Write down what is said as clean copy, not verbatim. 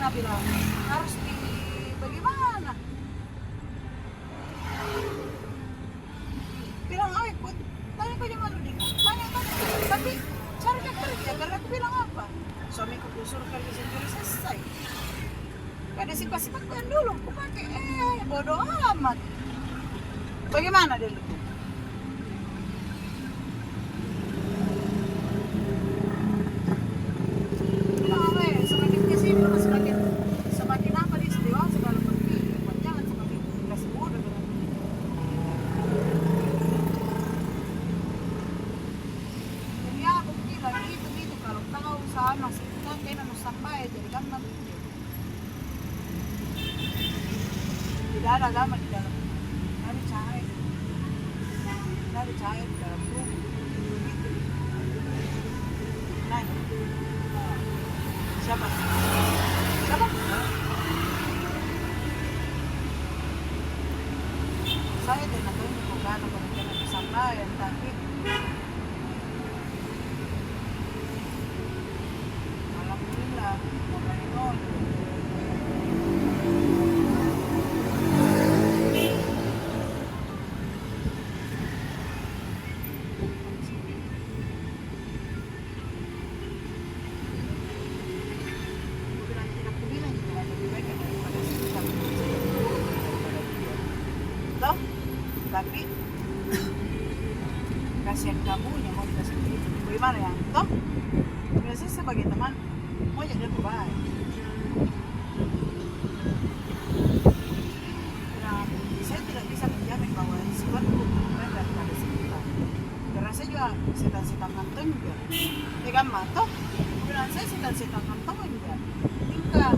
Nah bilang harus di bagaimana? Bilang ikut, tanya kau jangan dulu tanya. Tapi cari kerja karena aku bilang apa? Suamiku suruh kerja sendiri selesai. Ada sifat-sifat yang dulu aku pakai bodoh amat. Bagaimana dulu? Semakin kesini semakin apa di istiwa segala pergi jangan semakin kasih bodoh jadi aku bilang gitu kalau tahu sama sih kita kena sampai jadi gampang tidak ada agama di dalam dari cahaya di dalam rumah begitu nah siapa? Saya tidak tahu bukan kemudian kesampaian tapi alhamdulillah orang itu tapi kasihan kamu yang mau dikasih begitu bagaimana ya toh biasanya sebagai teman mau jadi baik nah saya tidak bisa menjamin bahwa sifat bukan daripada sekitar karena saya juga setan-setan kantong juga ya kan toh bilang saya setan-setan kantong juga tinggal